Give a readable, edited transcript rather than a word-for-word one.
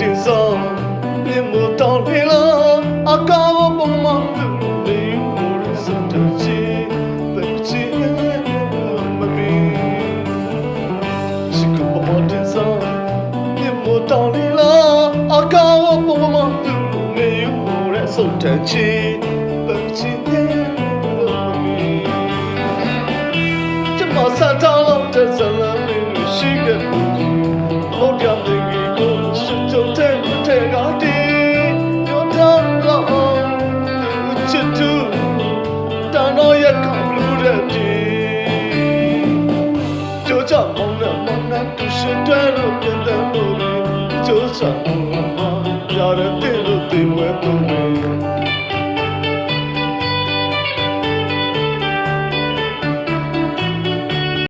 တင်ဆောင်မြင်မို့တောင်းနေလားအကားပုံမှန်သူနေကိုရစတဲ့ချီပဲချီမမီရှိကပေါ်တင်ဆောင်မြင်မို့တောင်းနေလားအကားပုံမှန်သူနေကိုရစတဲ့ချီပဲချီမမီကျမစတောင်းတဲ့ဇလန်လေးရှိခဲ့လို့ပြောင်းနေကိုစွတ်တုံးတဲ့ကားတီပြောတော့တော့ချစ်သူတောင်းတော့ရကောင်းလို့တဲ့တီကြိုးချမောင်းနဲ့သူရှိတဲ့လို့ပြန်တဲ့လို့ကြိုးချမောင်းရတဲ့လို့တင်ဝဲတော့